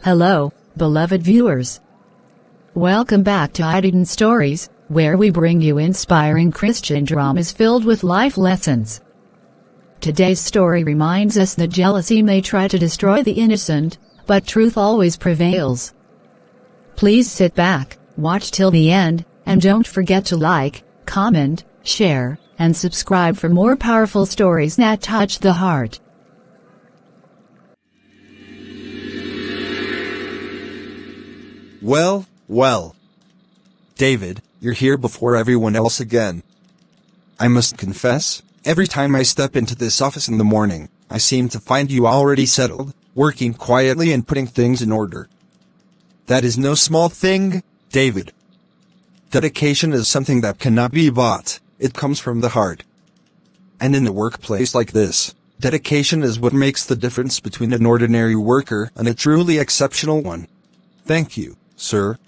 Hello, beloved viewers. Welcome back to Hidden Stories, where we bring you inspiring Christian dramas filled with life lessons. Today's story reminds us that jealousy may try to destroy the innocent, but truth always prevails. Please sit back, watch till the end, and don't forget to like, comment, share, and subscribe for more powerful stories that touch the heart. Well. David, you're here before everyone else again. I must confess, every time I step into this office in the morning, I seem to find you already settled, working quietly and putting things in order. That is no small thing, David. Dedication is something that cannot be bought, it comes from the heart. And in a workplace like this, dedication is what makes the difference between an ordinary worker and a truly exceptional one. Thank you, sir.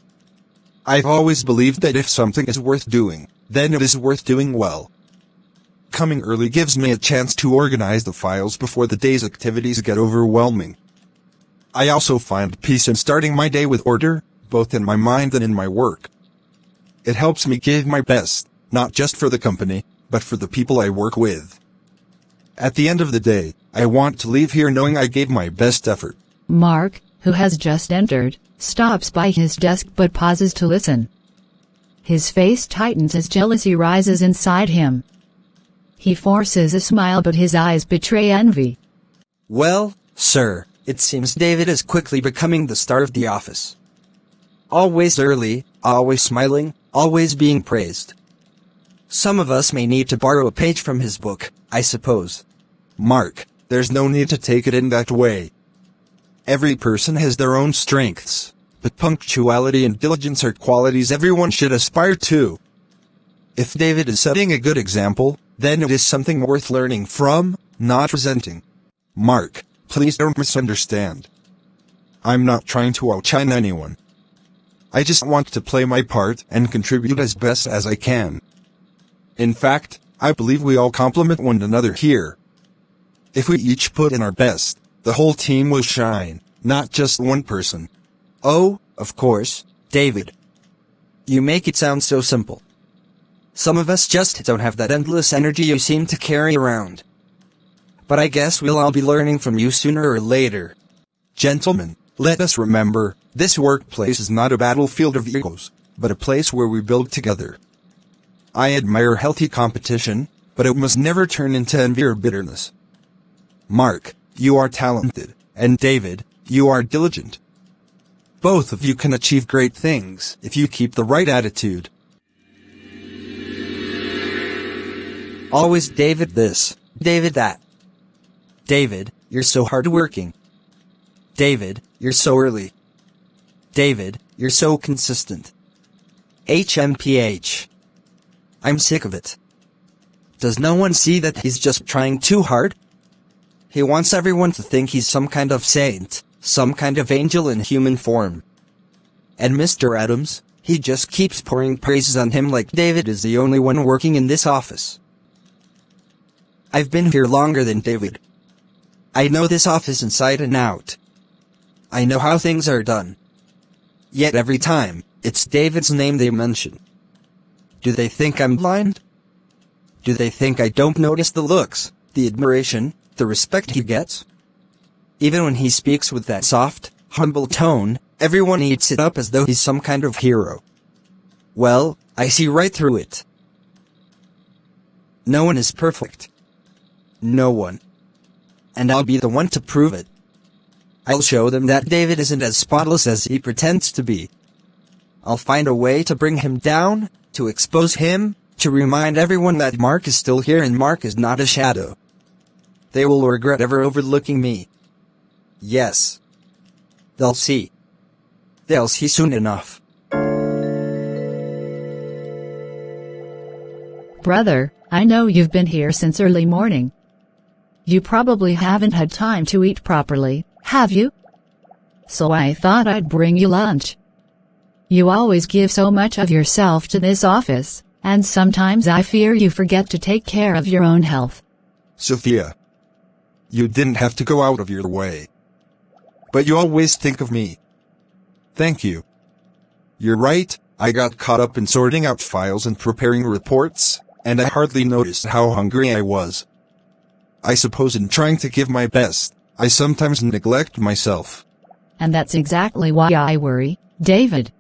I've always believed that if something is worth doing, then it is worth doing well. Coming early gives me a chance to organize the files before the day's activities get overwhelming. I also find peace in starting my day with order, both in my mind and in my work. It helps me give my best, not just for the company, but for the people I work with. At the end of the day, I want to leave here knowing I gave my best effort. Mark, who has just entered, stops by his desk but pauses to listen. His face tightens as jealousy rises inside him. He forces a smile but his eyes betray envy. Well, sir, it seems David is quickly becoming the star of the office. Always early, always smiling, always being praised. Some of us may need to borrow a page from his book, I suppose. Mark, there's no need to take it in that way. Every person has their own strengths, but punctuality and diligence are qualities everyone should aspire to. If David is setting a good example, then it is something worth learning from, not resenting. Mark, please don't misunderstand. I'm not trying to outshine anyone. I just want to play my part and contribute as best as I can. In fact, I believe we all complement one another here. If we each put in our best, the whole team will shine, not just one person. Oh, of course, David. You make it sound so simple. Some of us just don't have that endless energy you seem to carry around. But I guess we'll all be learning from you sooner or later. Gentlemen, let us remember, this workplace is not a battlefield of egos, but a place where we build together. I admire healthy competition, but it must never turn into envy or bitterness. Mark, you are talented, and David, you are diligent. Both of you can achieve great things if you keep the right attitude. Always David this, David that. David, you're so hardworking. David, you're so early. David, you're so consistent. HMPH. I'm sick of it. Does no one see that he's just trying too hard? He wants everyone to think he's some kind of saint, some kind of angel in human form. And Mr. Adams, he just keeps pouring praises on him like David is the only one working in this office. I've been here longer than David. I know this office inside and out. I know how things are done. Yet every time, it's David's name they mention. Do they think I'm blind? Do they think I don't notice the looks, the admiration, the respect he gets? Even when he speaks with that soft, humble tone, everyone eats it up as though he's some kind of hero. Well, I see right through it. No one is perfect. No one. And I'll be the one to prove it. I'll show them that David isn't as spotless as he pretends to be. I'll find a way to bring him down, to expose him, to remind everyone that Mark is still here and Mark is not a shadow. They will regret ever overlooking me. Yes. They'll see. They'll see soon enough. Brother, I know you've been here since early morning. You probably haven't had time to eat properly, have you? So I thought I'd bring you lunch. You always give so much of yourself to this office, and sometimes I fear you forget to take care of your own health. Sophia, you didn't have to go out of your way. But you always think of me, Thank you. You're right, I got caught up in sorting out files and preparing reports, and I hardly noticed how hungry I was. I suppose in trying to give my best, I sometimes neglect myself. And that's exactly why I worry, David.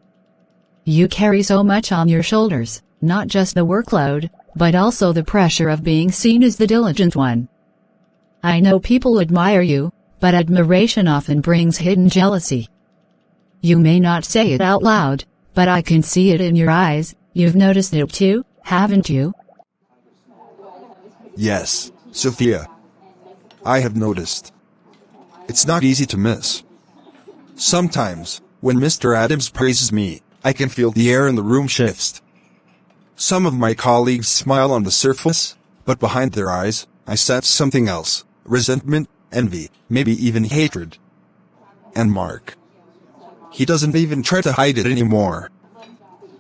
You carry so much on your shoulders, not just the workload, but also the pressure of being seen as the diligent one. I know people admire you, but admiration often brings hidden jealousy. You may not say it out loud, but I can see it in your eyes. You've noticed it too, haven't you? Yes, Sophia. I have noticed. It's not easy to miss. Sometimes, when Mr. Adams praises me, I can feel the air in the room shifts. Some of my colleagues smile on the surface, but behind their eyes, I sense something else: resentment, envy, maybe even hatred. And Mark. He doesn't even try to hide it anymore.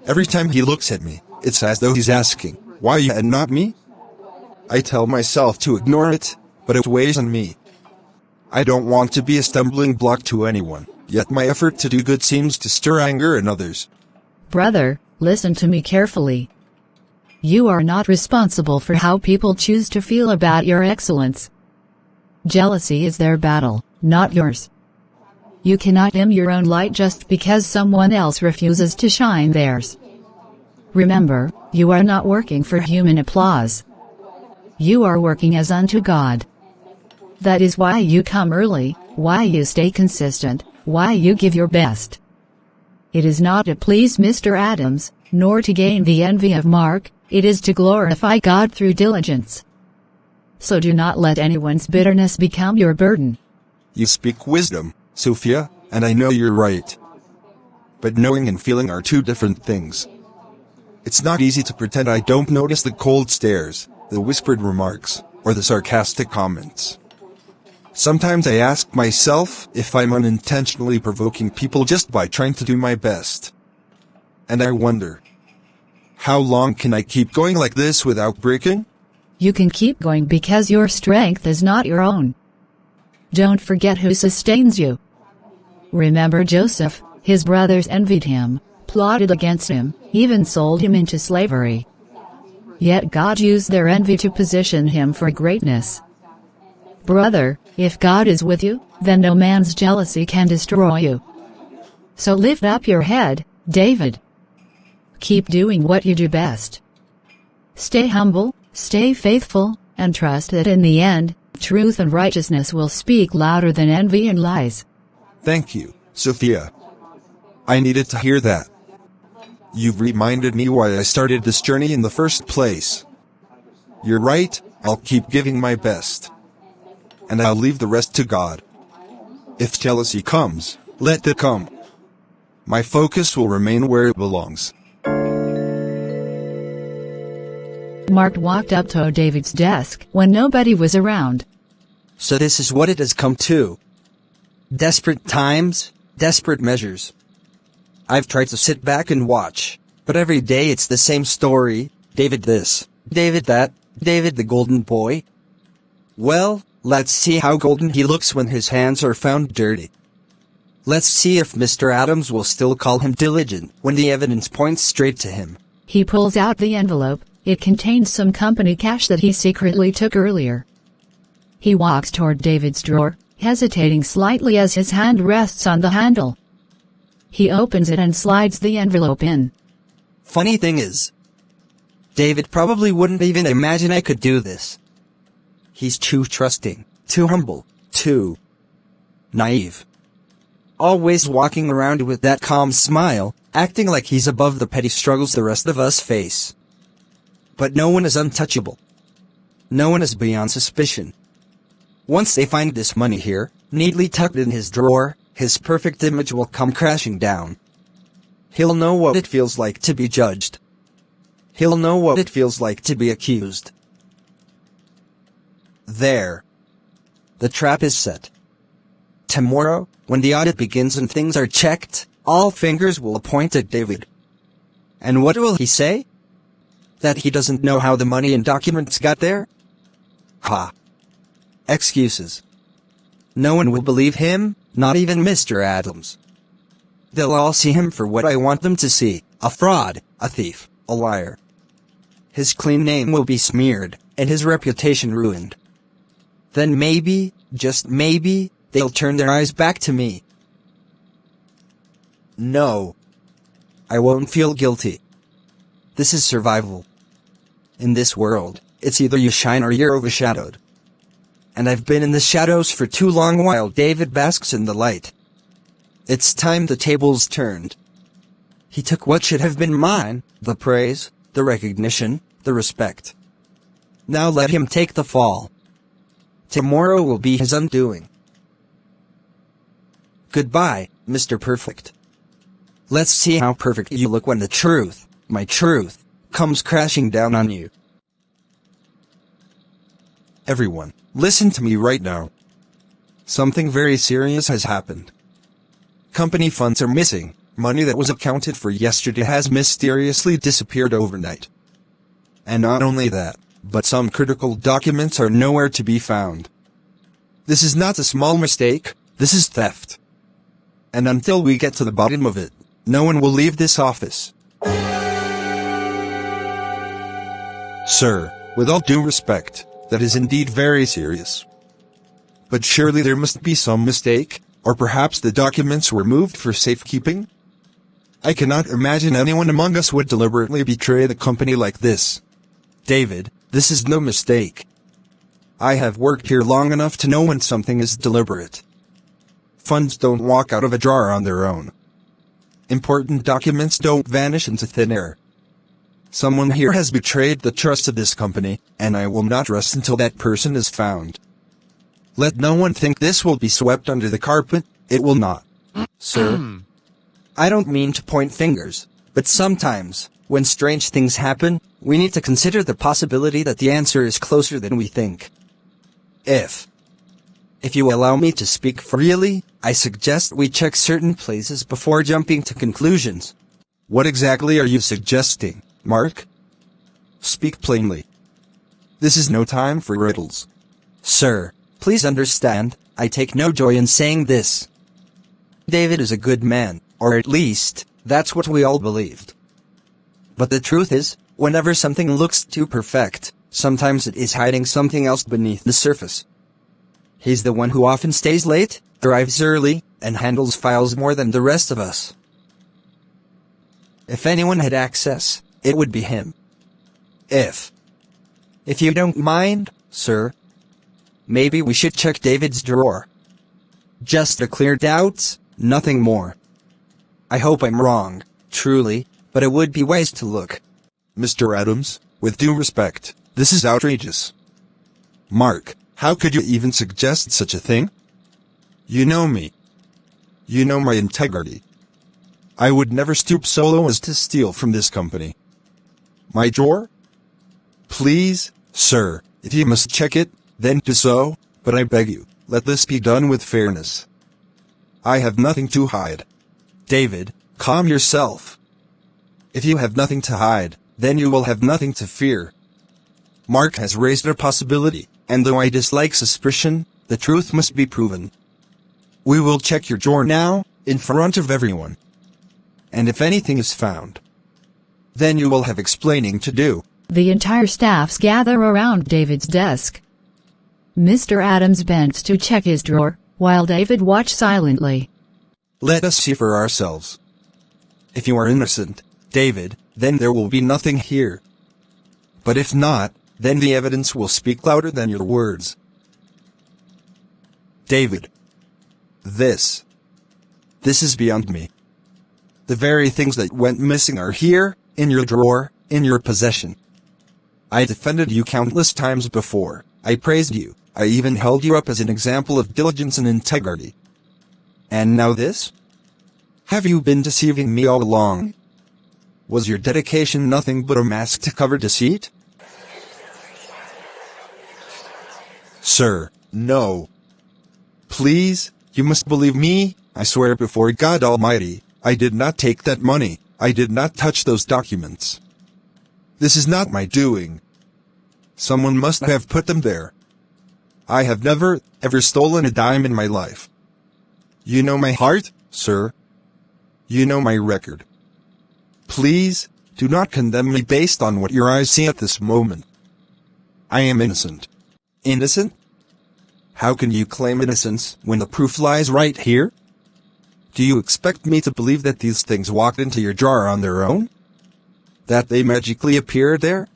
Every time he looks at me, it's as though he's asking, why you and not me? I tell myself to ignore it, but it weighs on me. I don't want to be a stumbling block to anyone, yet my effort to do good seems to stir anger in others. Brother, listen to me carefully. You are not responsible for how people choose to feel about your excellence. Jealousy is their battle, not yours. You cannot dim your own light just because someone else refuses to shine theirs. Remember, you are not working for human applause. You are working as unto God. That is why you come early, why you stay consistent, why you give your best. It is not to please Mr. Adams, nor to gain the envy of Mark, it is to glorify God through diligence. So do not let anyone's bitterness become your burden. You speak wisdom, Sophia, and I know you're right. But knowing and feeling are two different things. It's not easy to pretend I don't notice the cold stares, the whispered remarks, or the sarcastic comments. Sometimes I ask myself if I'm unintentionally provoking people just by trying to do my best. And I wonder, how long can I keep going like this without breaking? You can keep going because your strength is not your own. Don't forget who sustains you. Remember Joseph, his brothers envied him, plotted against him, even sold him into slavery. Yet God used their envy to position him for greatness. Brother, if God is with you, then no man's jealousy can destroy you. So lift up your head, David. Keep doing what you do best. Stay humble, stay faithful, and trust that in the end, truth and righteousness will speak louder than envy and lies. Thank you, Sophia. I needed to hear that. You've reminded me why I started this journey in the first place. You're right, I'll keep giving my best. And I'll leave the rest to God. If jealousy comes, let it come. My focus will remain where it belongs. Mark walked up to David's desk when nobody was around. So this is what it has come to. Desperate times, desperate measures. I've tried to sit back and watch, but every day it's the same story. David this, David that, David the golden boy. Well, let's see how golden he looks when his hands are found dirty. Let's see if Mr. Adams will still call him diligent when the evidence points straight to him. He pulls out the envelope. It contained some company cash that he secretly took earlier. He walks toward David's drawer, hesitating slightly as his hand rests on the handle. He opens it and slides the envelope in. Funny thing is, David probably wouldn't even imagine I could do this. He's too trusting, too humble, too naive. Always walking around with that calm smile, acting like he's above the petty struggles the rest of us face. But no one is untouchable. No one is beyond suspicion. Once they find this money here, neatly tucked in his drawer, his perfect image will come crashing down. He'll know what it feels like to be judged. He'll know what it feels like to be accused. There. The trap is set. Tomorrow, when the audit begins and things are checked, all fingers will point at David. And what will he say? That he doesn't know how the money and documents got there? Ha. Excuses. No one will believe him, not even Mr. Adams. they'll all see him for what I want them to see: a fraud, a thief, a liar. His clean name will be smeared, and his reputation ruined. Then maybe, just maybe, they'll turn their eyes back to me. No. I won't feel guilty. This is survival. In this world, it's either you shine or you're overshadowed. And I've been in the shadows for too long while David basks in the light. It's time the tables turned. He took what should have been mine, the praise, the recognition, the respect. Now let him take the fall. Tomorrow will be his undoing. Goodbye, Mr. Perfect. Let's see how perfect you look when the truth, my truth, comes crashing down on you. Everyone, listen to me right now. Something very serious has happened. Company funds are missing. Money that was accounted for yesterday has mysteriously disappeared overnight. And not only that, but some critical documents are nowhere to be found. This is not a small mistake, this is theft. And until we get to the bottom of it, no one will leave this office. Sir, with all due respect, that is indeed very serious. But surely there must be some mistake, or perhaps the documents were moved for safekeeping? I cannot imagine anyone among us would deliberately betray the company like this. David, this is no mistake. I have worked here long enough to know when something is deliberate. Funds don't walk out of a drawer on their own. Important documents don't vanish into thin air. Someone here has betrayed the trust of this company, and I will not rest until that person is found. Let no one think this will be swept under the carpet, it will not. Sir, I don't mean to point fingers, but sometimes, when strange things happen, we need to consider the possibility that the answer is closer than we think. If you allow me to speak freely, I suggest we check certain places before jumping to conclusions. What exactly are you suggesting, Mark? Speak plainly. This is no time for riddles. Sir, please understand, I take no joy in saying this. David is a good man, or at least, that's what we all believed. But the truth is, whenever something looks too perfect, sometimes it is hiding something else beneath the surface. He's the one who often stays late, arrives early, and handles files more than the rest of us. If anyone had access, it would be him. If you don't mind, sir, maybe we should check David's drawer. Just to clear doubts, nothing more. I hope I'm wrong, truly, but it would be wise to look. Mr. Adams, with due respect, this is outrageous. Mark, how could you even suggest such a thing? You know me. You know my integrity. I would never stoop so low as to steal from this company. My drawer? Please, sir, if you must check it, then do so, but I beg you, let this be done with fairness. I have nothing to hide. David, calm yourself. If you have nothing to hide, then you will have nothing to fear. Mark has raised a possibility, and though I dislike suspicion, the truth must be proven. We will check your drawer now, in front of everyone. And if anything is found, then you will have explaining to do. The entire staffs gather around David's desk. Mr. Adams bends to check his drawer, while David watches silently. Let us see for ourselves. If you are innocent, David, then there will be nothing here. But if not, then the evidence will speak louder than your words. David, this is beyond me. The very things that went missing are here, in your drawer, in your possession. I defended you countless times before, I praised you, I even held you up as an example of diligence and integrity. And now this? Have you been deceiving me all along? Was your dedication nothing but a mask to cover deceit? Sir, no. Please, you must believe me, I swear before God Almighty, I did not take that money, I did not touch those documents. This is not my doing. Someone must have put them there. I have never, ever stolen a dime in my life. You know my heart, sir. You know my record. Please, do not condemn me based on what your eyes see at this moment. I am innocent. Innocent? How can you claim innocence when the proof lies right here? Do you expect me to believe that these things walked into your drawer on their own? That they magically appeared there?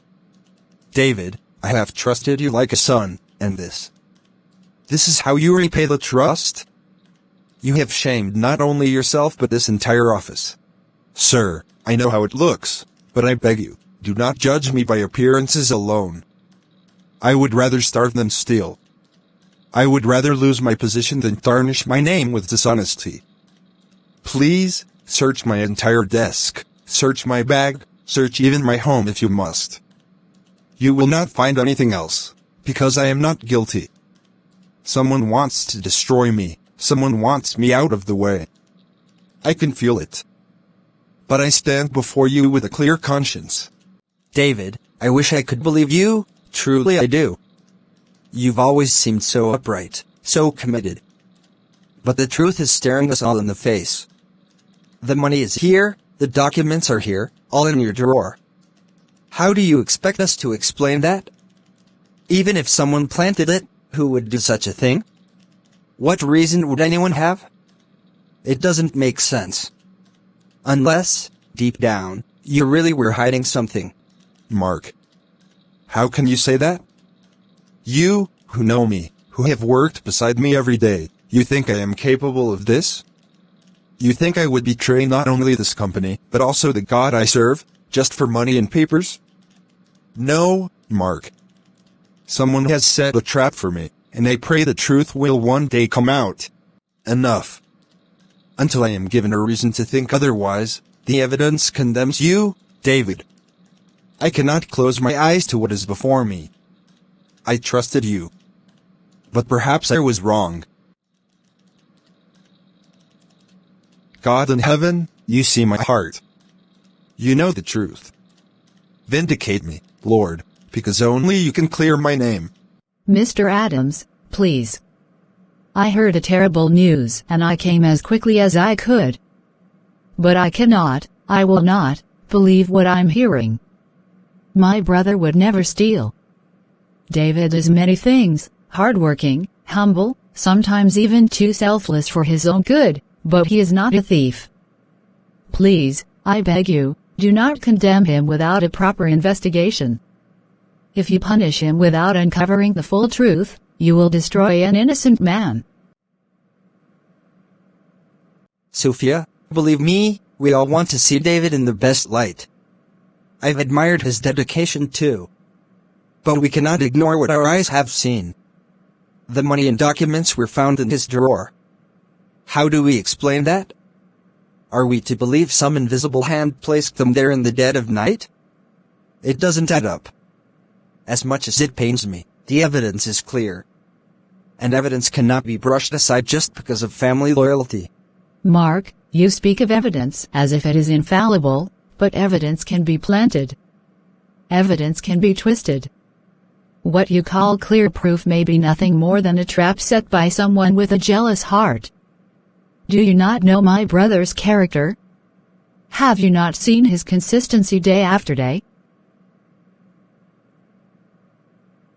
David, I have trusted you like a son, and this is how you repay the trust? You have shamed not only yourself but this entire office. Sir, I know how it looks, but I beg you, do not judge me by appearances alone. I would rather starve than steal. I would rather lose my position than tarnish my name with dishonesty. Please, search my entire desk, search my bag, search even my home if you must. You will not find anything else, because I am not guilty. Someone wants to destroy me, someone wants me out of the way. I can feel it. But I stand before you with a clear conscience. David, I wish I could believe you, truly I do. You've always seemed so upright, so committed. But the truth is staring us all in the face. The money is here, the documents are here, all in your drawer. How do you expect us to explain that? Even if someone planted it, who would do such a thing? What reason would anyone have? It doesn't make sense. Unless, deep down, you really were hiding something. Mark. How can you say that? You, who know me, who have worked beside me every day, you think I am capable of this? You think I would betray not only this company, but also the God I serve, just for money and papers? No, Mark. Someone has set a trap for me, and I pray the truth will one day come out. Enough. Until I am given a reason to think otherwise, the evidence condemns you, David. I cannot close my eyes to what is before me. I trusted you. But perhaps I was wrong. God in heaven, you see my heart. You know the truth. Vindicate me, Lord, because only you can clear my name. Mr. Adams, please. I heard a terrible news and I came as quickly as I could. But I will not, believe what I'm hearing. My brother would never steal. David is many things, hardworking, humble, sometimes even too selfless for his own good, but he is not a thief. Please, I beg you, do not condemn him without a proper investigation. If you punish him without uncovering the full truth, you will destroy an innocent man. Sophia, believe me, we all want to see David in the best light. I've admired his dedication too. But we cannot ignore what our eyes have seen. The money and documents were found in his drawer. How do we explain that? Are we to believe some invisible hand placed them there in the dead of night? It doesn't add up. As much as it pains me, the evidence is clear. And evidence cannot be brushed aside just because of family loyalty. Mark, you speak of evidence as if it is infallible, but evidence can be planted. Evidence can be twisted. What you call clear proof may be nothing more than a trap set by someone with a jealous heart. Do you not know my brother's character? Have you not seen his consistency day after day?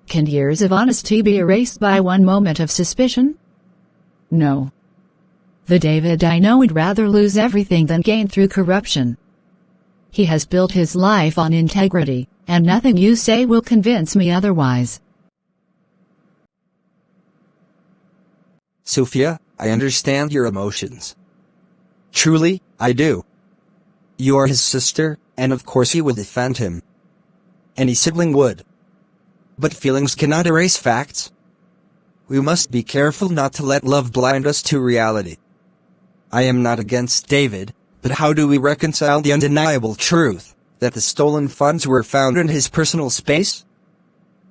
Can years of honesty be erased by one moment of suspicion? No. The David I know would rather lose everything than gain through corruption. He has built his life on integrity, and nothing you say will convince me otherwise. Sophia, I understand your emotions. Truly, I do. You are his sister, and of course you will defend him. Any sibling would. But feelings cannot erase facts. We must be careful not to let love blind us to reality. I am not against David, but how do we reconcile the undeniable truth that the stolen funds were found in his personal space?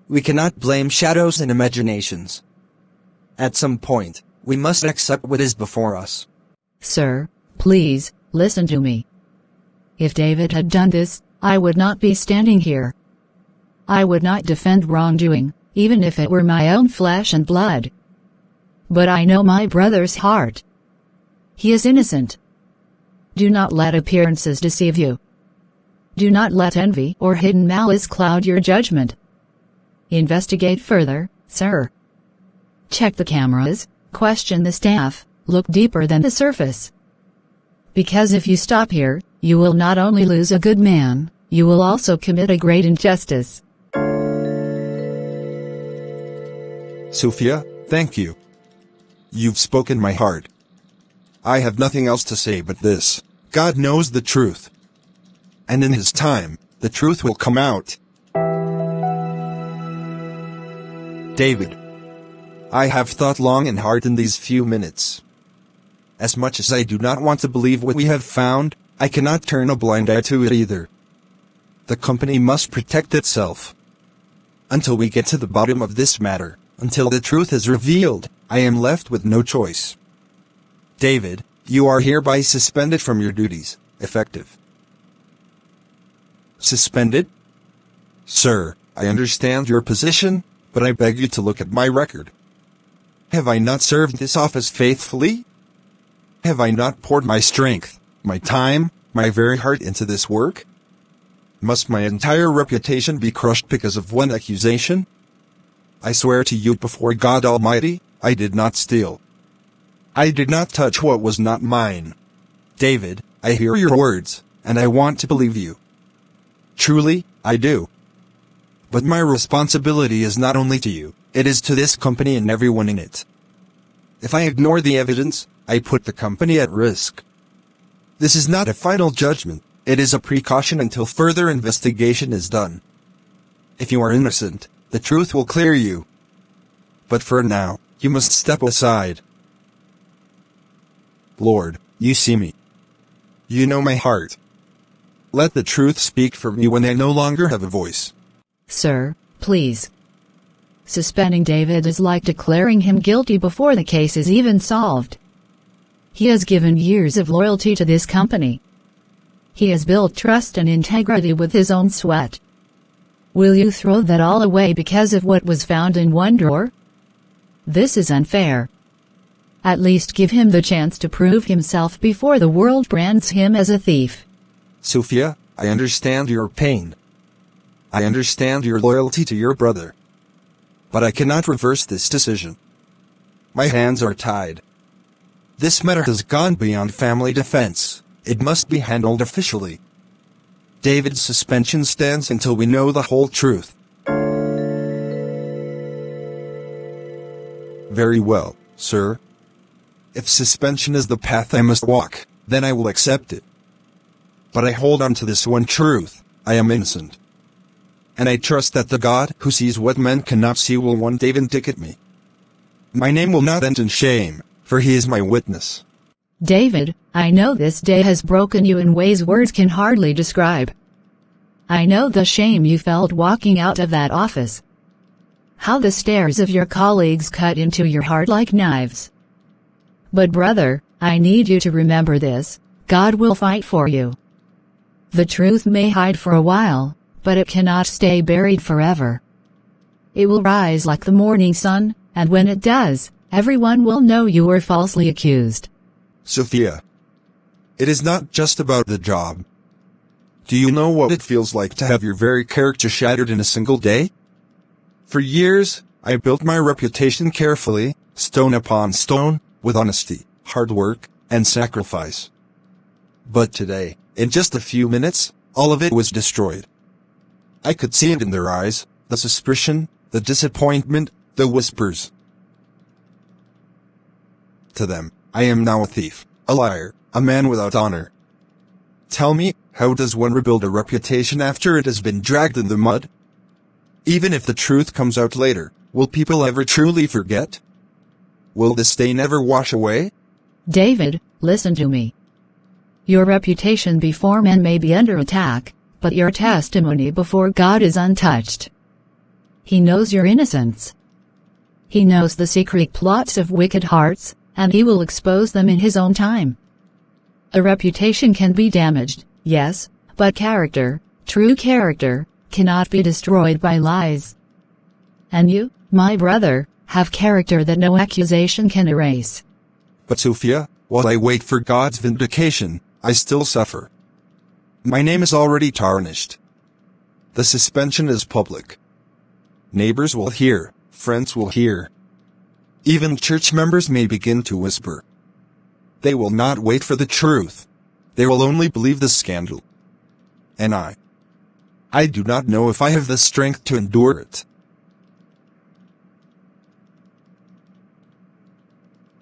We cannot blame shadows and imaginations. At some point, we must accept what is before us. Sir, please, listen to me. If David had done this, I would not be standing here. I would not defend wrongdoing, even if it were my own flesh and blood. But I know my brother's heart. He is innocent. Do not let appearances deceive you. Do not let envy or hidden malice cloud your judgment. Investigate further, sir. Check the cameras, question the staff, look deeper than the surface. Because if you stop here, you will not only lose a good man, you will also commit a great injustice. Sophia, thank you. You've spoken my heart. I have nothing else to say but this: God knows the truth. And in His time, the truth will come out. David, I have thought long and hard in these few minutes. As much as I do not want to believe what we have found, I cannot turn a blind eye to it either. The company must protect itself. Until we get to the bottom of this matter, until the truth is revealed, I am left with no choice. David, you are hereby suspended from your duties, effective. Suspended? Sir, I understand your position, but I beg you to look at my record. Have I not served this office faithfully? Have I not poured my strength, my time, my very heart into this work? Must my entire reputation be crushed because of one accusation? I swear to you before God Almighty, I did not steal. I did not touch what was not mine. David, I hear your words, and I want to believe you. Truly, I do. But my responsibility is not only to you, it is to this company and everyone in it. If I ignore the evidence, I put the company at risk. This is not a final judgment, it is a precaution until further investigation is done. If you are innocent, the truth will clear you. But for now, you must step aside. Lord, you see me. You know my heart. Let the truth speak for me when I no longer have a voice. Sir, please. Suspending David is like declaring him guilty before the case is even solved. He has given years of loyalty to this company. He has built trust and integrity with his own sweat. Will you throw that all away because of what was found in one drawer? This is unfair. At least give him the chance to prove himself before the world brands him as a thief. Sophia, I understand your pain. I understand your loyalty to your brother. But I cannot reverse this decision. My hands are tied. This matter has gone beyond family defense. It must be handled officially. David's suspension stands until we know the whole truth. Very well, sir. If suspension is the path I must walk, then I will accept it. But I hold on to this one truth: I am innocent. And I trust that the God who sees what men cannot see will one day vindicate me. My name will not end in shame, for He is my witness. David, I know this day has broken you in ways words can hardly describe. I know the shame you felt walking out of that office. How the stares of your colleagues cut into your heart like knives. But brother, I need you to remember this: God will fight for you. The truth may hide for a while, but it cannot stay buried forever. It will rise like the morning sun, and when it does, everyone will know you were falsely accused. Sophia, it is not just about the job. Do you know what it feels like to have your very character shattered in a single day? For years, I built my reputation carefully, stone upon stone, with honesty, hard work, and sacrifice. But today, in just a few minutes, all of it was destroyed. I could see it in their eyes, the suspicion, the disappointment, the whispers. To them, I am now a thief, a liar, a man without honor. Tell me, how does one rebuild a reputation after it has been dragged in the mud? Even if the truth comes out later, will people ever truly forget? Will the stain ever wash away? David, listen to me. Your reputation before men may be under attack, but your testimony before God is untouched. He knows your innocence. He knows the secret plots of wicked hearts, and He will expose them in His own time. A reputation can be damaged, yes, but character, true character, cannot be destroyed by lies. And you, my brother, have character that no accusation can erase. But Sophia, while I wait for God's vindication, I still suffer. My name is already tarnished. The suspension is public. Neighbors will hear, friends will hear. Even church members may begin to whisper. They will not wait for the truth. They will only believe the scandal. And I do not know if I have the strength to endure it.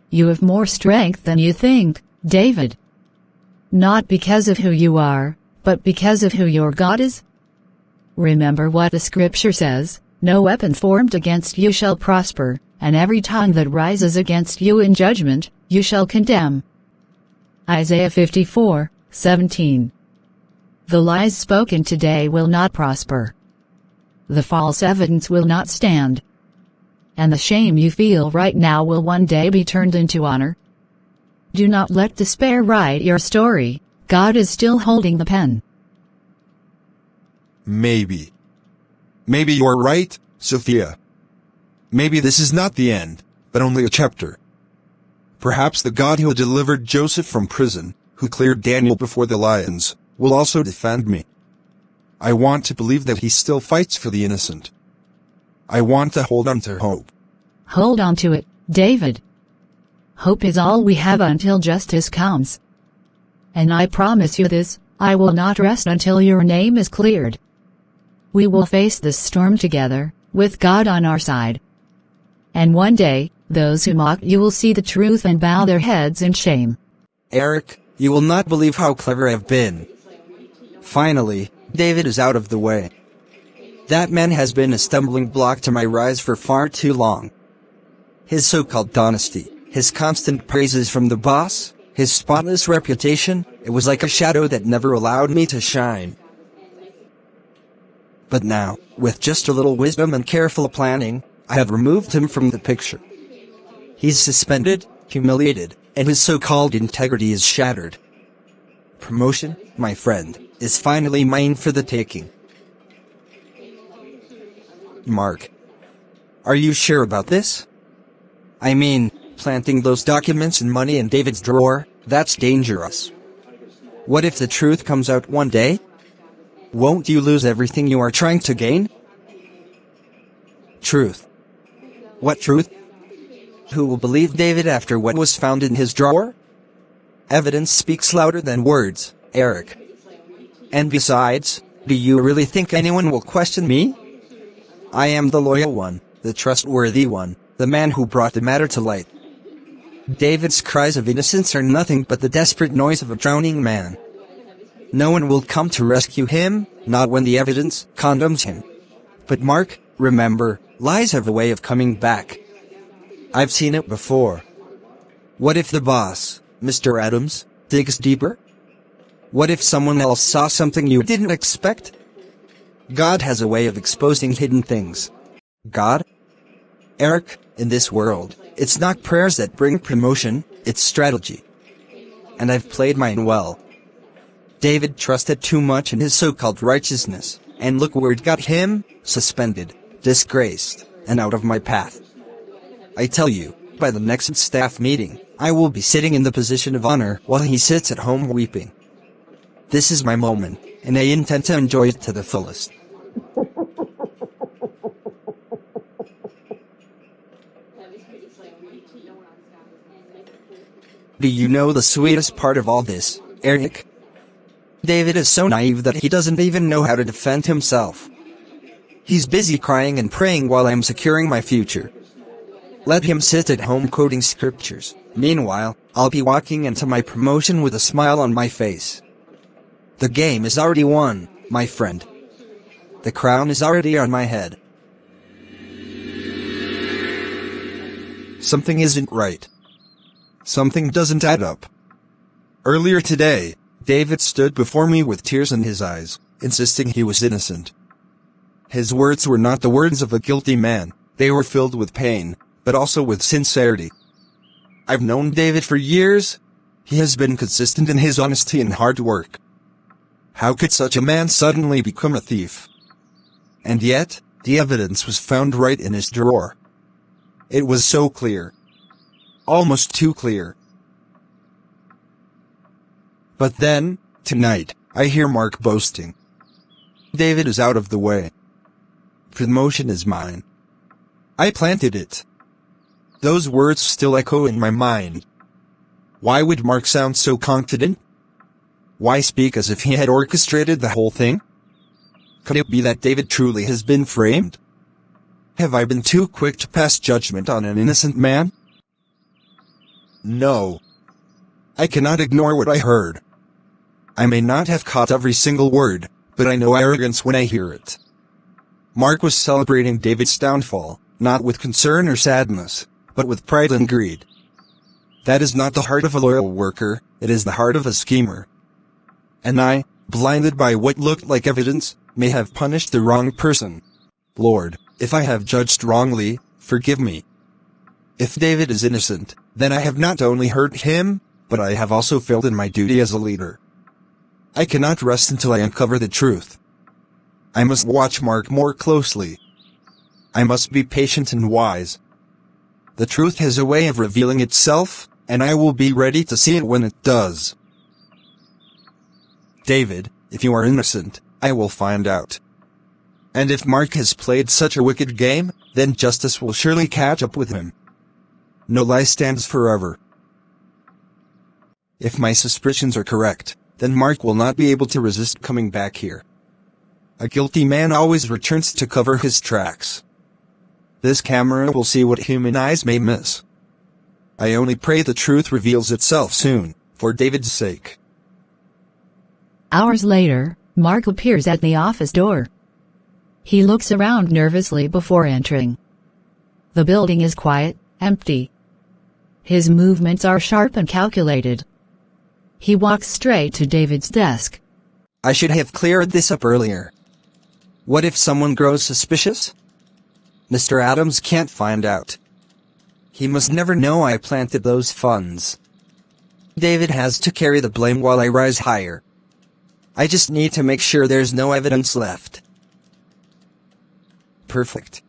You have more strength than you think, David. Not because of who you are, but because of who your God is. Remember what the scripture says, no weapon formed against you shall prosper, and every tongue that rises against you in judgment, you shall condemn. Isaiah 54:17. The lies spoken today will not prosper. The false evidence will not stand. And the shame you feel right now will one day be turned into honor. Do not let despair write your story. God is still holding the pen. Maybe you're right, Sophia. Maybe this is not the end, but only a chapter. Perhaps the God who delivered Joseph from prison, who cleared Daniel before the lions, will also defend me. I want to believe that he still fights for the innocent. I want to hold on to hope. Hold on to it, David. Hope is all we have until justice comes. And I promise you this, I will not rest until your name is cleared. We will face this storm together, with God on our side. And one day, those who mock you will see the truth and bow their heads in shame. Eric, you will not believe how clever I've been. Finally, David is out of the way. That man has been a stumbling block to my rise for far too long. His so-called honesty, his constant praises from the boss, his spotless reputation, it was like a shadow that never allowed me to shine. But now, with just a little wisdom and careful planning, I have removed him from the picture. He's suspended, humiliated, and his so-called integrity is shattered. Promotion, my friend, is finally mine for the taking. Mark, are you sure about this? I mean, planting those documents and money in David's drawer, that's dangerous. What if the truth comes out one day? Won't you lose everything you are trying to gain? Truth. What truth? Who will believe David after what was found in his drawer? Evidence speaks louder than words, Eric. And besides, do you really think anyone will question me? I am the loyal one, the trustworthy one, the man who brought the matter to light. David's cries of innocence are nothing but the desperate noise of a drowning man. No one will come to rescue him, not when the evidence condemns him. But Mark, remember, lies have a way of coming back. I've seen it before. What if the boss, Mr. Adams, digs deeper? What if someone else saw something you didn't expect? God has a way of exposing hidden things. God? Eric, in this world, it's not prayers that bring promotion, it's strategy. And I've played mine well. David trusted too much in his so-called righteousness, and look where it got him, suspended, disgraced, and out of my path. I tell you, by the next staff meeting, I will be sitting in the position of honor while he sits at home weeping. This is my moment, and I intend to enjoy it to the fullest. Do you know the sweetest part of all this, Eric? David is so naive that he doesn't even know how to defend himself. He's busy crying and praying while I'm securing my future. Let him sit at home quoting scriptures. Meanwhile, I'll be walking into my promotion with a smile on my face. The game is already won, my friend. The crown is already on my head. Something isn't right. Something doesn't add up. Earlier today, David stood before me with tears in his eyes, insisting he was innocent. His words were not the words of a guilty man, they were filled with pain, but also with sincerity. I've known David for years. He has been consistent in his honesty and hard work. How could such a man suddenly become a thief? And yet, the evidence was found right in his drawer. It was so clear. Almost too clear. But then, tonight, I hear Mark boasting. David is out of the way. Promotion is mine. I planted it. Those words still echo in my mind. Why would Mark sound so confident? Why speak as if he had orchestrated the whole thing? Could it be that David truly has been framed? Have I been too quick to pass judgment on an innocent man? No. I cannot ignore what I heard. I may not have caught every single word, but I know arrogance when I hear it. Mark was celebrating David's downfall, not with concern or sadness, but with pride and greed. That is not the heart of a loyal worker, it is the heart of a schemer. And I, blinded by what looked like evidence, may have punished the wrong person. Lord, if I have judged wrongly, forgive me. If David is innocent, then I have not only hurt him, but I have also failed in my duty as a leader. I cannot rest until I uncover the truth. I must watch Mark more closely. I must be patient and wise. The truth has a way of revealing itself, and I will be ready to see it when it does. David, if you are innocent, I will find out. And if Mark has played such a wicked game, then justice will surely catch up with him. No lie stands forever. If my suspicions are correct, then Mark will not be able to resist coming back here. A guilty man always returns to cover his tracks. This camera will see what human eyes may miss. I only pray the truth reveals itself soon, for David's sake. Hours later, Mark appears at the office door. He looks around nervously before entering. The building is quiet, empty. His movements are sharp and calculated. He walks straight to David's desk. I should have cleared this up earlier. What if someone grows suspicious? Mr. Adams can't find out. He must never know I planted those funds. David has to carry the blame while I rise higher. I just need to make sure there's no evidence left. Perfect.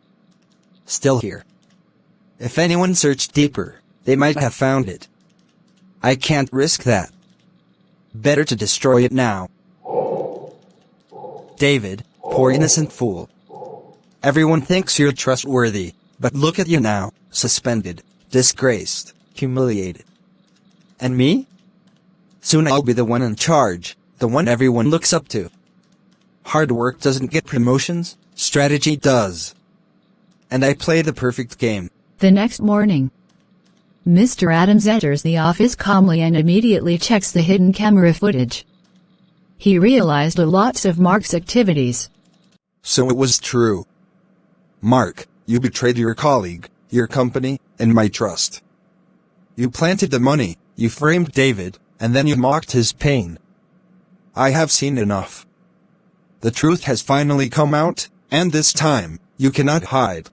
Still here. If anyone searched deeper, they might have found it. I can't risk that. Better to destroy it now. David, poor innocent fool. Everyone thinks you're trustworthy, but look at you now, suspended, disgraced, humiliated. And me? Soon I'll be the one in charge, the one everyone looks up to. Hard work doesn't get promotions, strategy does. And I play the perfect game. The next morning, Mr. Adams enters the office calmly and immediately checks the hidden camera footage. He realized lots of Mark's activities. So it was true. Mark, you betrayed your colleague, your company, and my trust. You planted the money, you framed David, and then you mocked his pain. I have seen enough. The truth has finally come out, and this time, you cannot hide.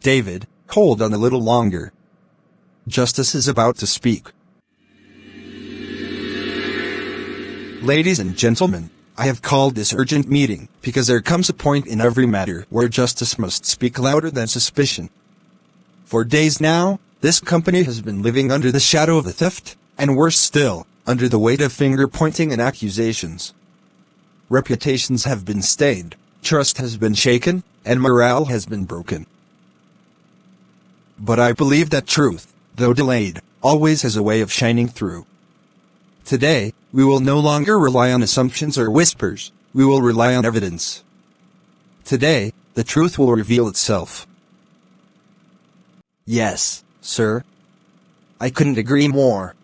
David, hold on a little longer. Justice is about to speak. Ladies and gentlemen, I have called this urgent meeting because there comes a point in every matter where justice must speak louder than suspicion. For days now, this company has been living under the shadow of the theft, and worse still, under the weight of finger-pointing and accusations. Reputations have been stained, trust has been shaken, and morale has been broken. But I believe that truth, though delayed, always has a way of shining through. Today, we will no longer rely on assumptions or whispers, we will rely on evidence. Today, the truth will reveal itself. Yes, sir. I couldn't agree more.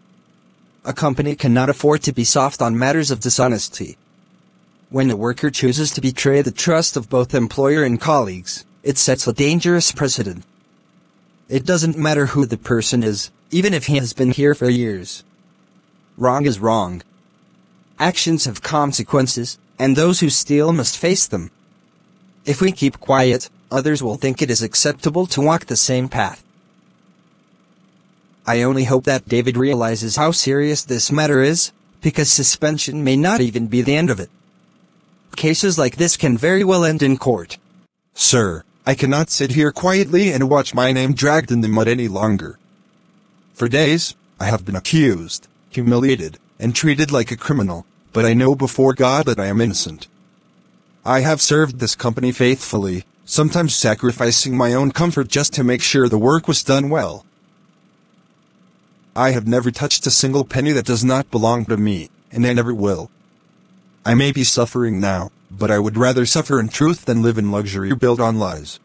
A company cannot afford to be soft on matters of dishonesty. When a worker chooses to betray the trust of both employer and colleagues, it sets a dangerous precedent. It doesn't matter who the person is, even if he has been here for years. Wrong is wrong. Actions have consequences, and those who steal must face them. If we keep quiet, others will think it is acceptable to walk the same path. I only hope that David realizes how serious this matter is, because suspension may not even be the end of it. Cases like this can very well end in court. Sir, I cannot sit here quietly and watch my name dragged in the mud any longer. For days, I have been accused, humiliated, and treated like a criminal, but I know before God that I am innocent. I have served this company faithfully, sometimes sacrificing my own comfort just to make sure the work was done well. I have never touched a single penny that does not belong to me, and I never will. I may be suffering now, but I would rather suffer in truth than live in luxury built on lies.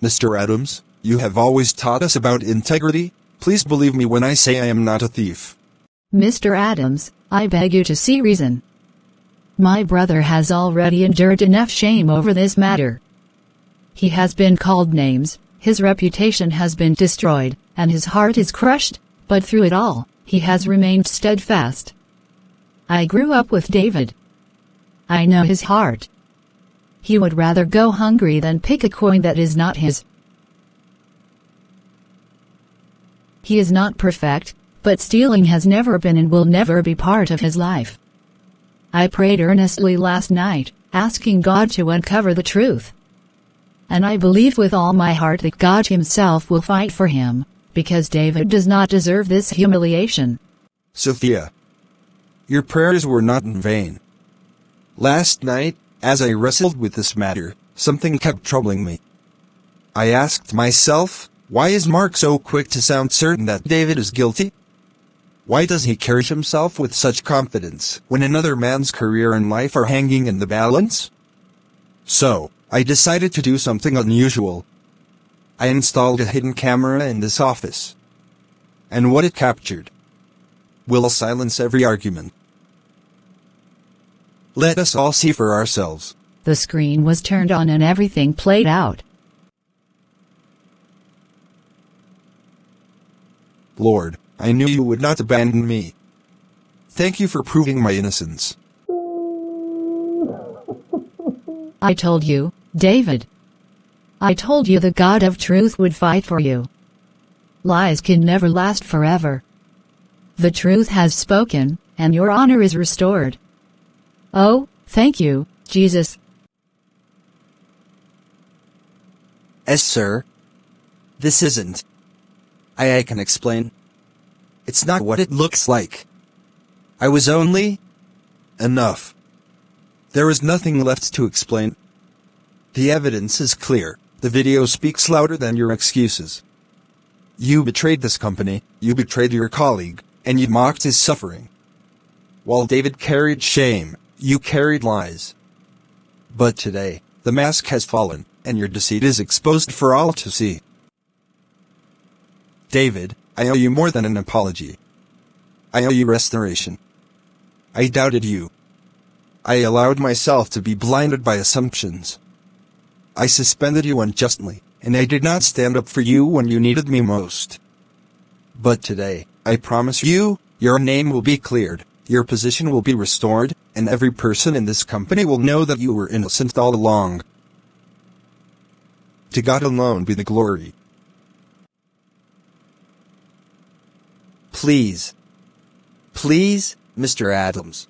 Mr. Adams, you have always taught us about integrity. Please believe me when I say I am not a thief. Mr. Adams, I beg you to see reason. My brother has already endured enough shame over this matter. He has been called names, his reputation has been destroyed, and his heart is crushed, but through it all, he has remained steadfast. I grew up with David. I know his heart. He would rather go hungry than pick a coin that is not his. He is not perfect, but stealing has never been and will never be part of his life. I prayed earnestly last night, asking God to uncover the truth. And I believe with all my heart that God himself will fight for him, because David does not deserve this humiliation. Sophia, your prayers were not in vain. Last night, as I wrestled with this matter, something kept troubling me. I asked myself, why is Mark so quick to sound certain that David is guilty? Why does he carry himself with such confidence when another man's career and life are hanging in the balance? So, I decided to do something unusual. I installed a hidden camera in this office. And what it captured will silence every argument. Let us all see for ourselves. The screen was turned on and everything played out. Lord, I knew you would not abandon me. Thank you for proving my innocence. I told you, David. I told you the God of truth would fight for you. Lies can never last forever. The truth has spoken, and your honor is restored. Oh, thank you, Jesus. Yes, sir. This isn't. I can explain. It's not what it looks like. I was only... Enough. There is nothing left to explain. The evidence is clear. The video speaks louder than your excuses. You betrayed this company, you betrayed your colleague, and you mocked his suffering. While David carried shame, you carried lies. But today, the mask has fallen, and your deceit is exposed for all to see. David, I owe you more than an apology. I owe you restoration. I doubted you. I allowed myself to be blinded by assumptions. I suspended you unjustly, and I did not stand up for you when you needed me most. But today, I promise you, your name will be cleared, your position will be restored, and every person in this company will know that you were innocent all along. To God alone be the glory. Please. Please, Mr. Adams.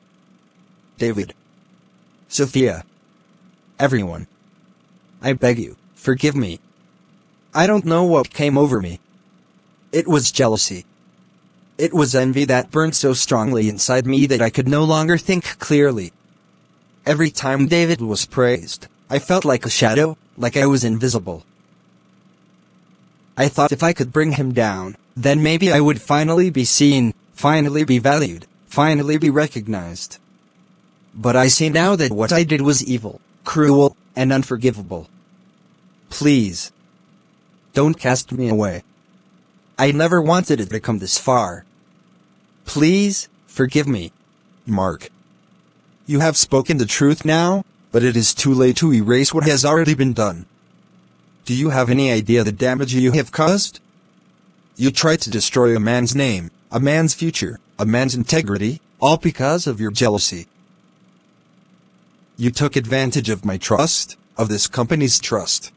David. Sophia. Everyone. I beg you, forgive me. I don't know what came over me. It was jealousy. It was envy that burned so strongly inside me that I could no longer think clearly. Every time David was praised, I felt like a shadow, like I was invisible. I thought if I could bring him down, then maybe I would finally be seen, finally be valued, finally be recognized. But I see now that what I did was evil, cruel, and unforgivable. Please. Don't cast me away. I never wanted it to come this far. Please, forgive me. Mark. You have spoken the truth now, but it is too late to erase what has already been done. Do you have any idea the damage you have caused? You tried to destroy a man's name, a man's future, a man's integrity, all because of your jealousy. You took advantage of my trust, of this company's trust.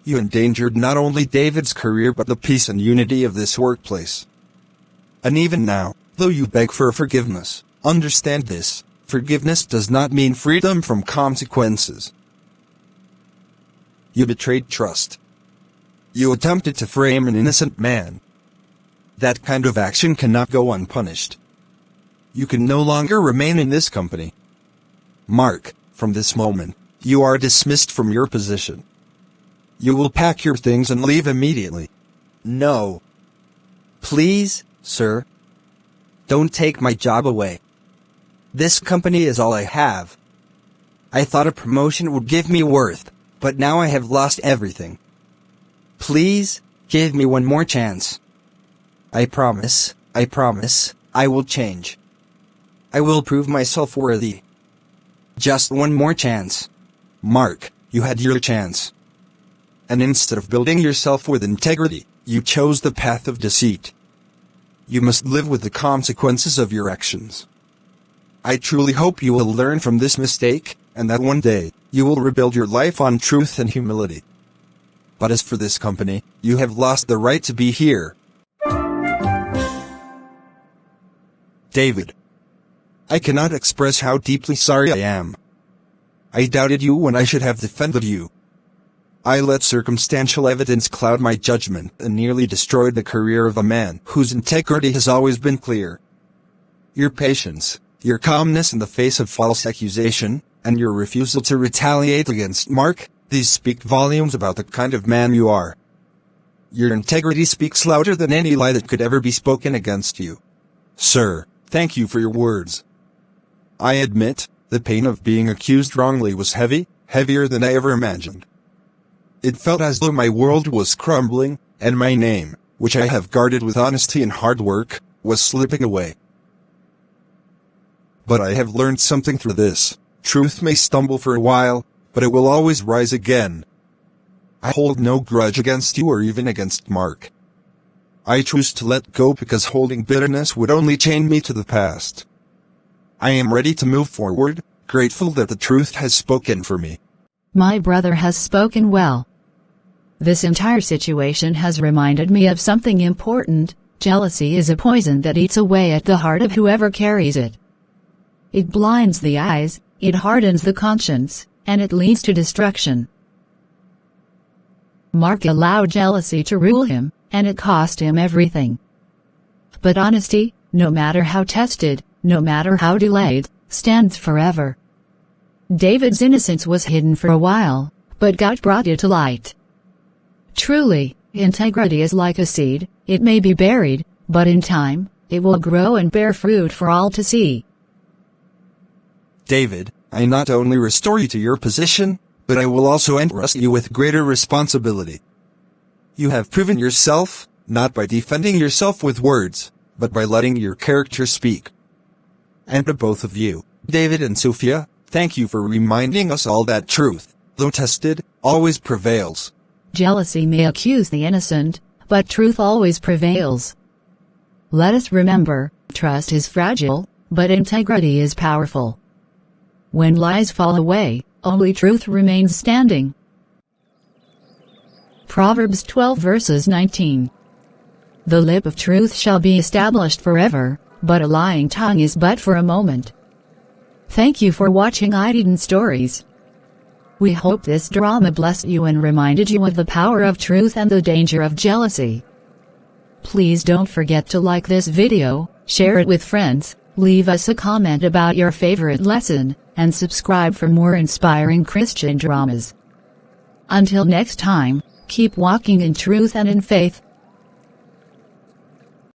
You endangered not only David's career but the peace and unity of this workplace. And even now, though you beg for forgiveness, understand this, forgiveness does not mean freedom from consequences. You betrayed trust. You attempted to frame an innocent man. That kind of action cannot go unpunished. You can no longer remain in this company. Mark, from this moment, you are dismissed from your position. You will pack your things and leave immediately. No. Please, sir. Don't take my job away. This company is all I have. I thought a promotion would give me worth, but now I have lost everything. Please, give me one more chance. I promise, I will change. I will prove myself worthy. Just one more chance. Mark, you had your chance. And instead of building yourself with integrity, you chose the path of deceit. You must live with the consequences of your actions. I truly hope you will learn from this mistake, and that one day, you will rebuild your life on truth and humility. But as for this company, you have lost the right to be here. David. I cannot express how deeply sorry I am. I doubted you when I should have defended you. I let circumstantial evidence cloud my judgment and nearly destroyed the career of a man whose integrity has always been clear. Your patience, your calmness in the face of false accusation, and your refusal to retaliate against Mark, these speak volumes about the kind of man you are. Your integrity speaks louder than any lie that could ever be spoken against you. Sir, thank you for your words. I admit, the pain of being accused wrongly was heavy, heavier than I ever imagined. It felt as though my world was crumbling, and my name, which I have guarded with honesty and hard work, was slipping away. But I have learned something through this. Truth may stumble for a while, but it will always rise again. I hold no grudge against you or even against Mark. I choose to let go because holding bitterness would only chain me to the past. I am ready to move forward, grateful that the truth has spoken for me. My brother has spoken well. This entire situation has reminded me of something important. Jealousy is a poison that eats away at the heart of whoever carries it. It blinds the eyes, it hardens the conscience, and it leads to destruction. Mark allowed jealousy to rule him, and it cost him everything. But honesty, no matter how tested, no matter how delayed, stands forever. David's innocence was hidden for a while, but God brought it to light. Truly, integrity is like a seed, it may be buried, but in time, it will grow and bear fruit for all to see. David, I not only restore you to your position, but I will also entrust you with greater responsibility. You have proven yourself, not by defending yourself with words, but by letting your character speak. And to both of you, David and Sophia, thank you for reminding us all that truth, though tested, always prevails. Jealousy may accuse the innocent, but truth always prevails. Let us remember, trust is fragile, but integrity is powerful. When lies fall away, only truth remains standing. Proverbs 12 verses 19. The lip of truth shall be established forever, but a lying tongue is but for a moment. Thank you for watching Hidden Stories. We hope this drama blessed you and reminded you of the power of truth and the danger of jealousy. Please don't forget to like this video, share it with friends, leave us a comment about your favorite lesson, and subscribe for more inspiring Christian dramas. Until next time, keep walking in truth and in faith.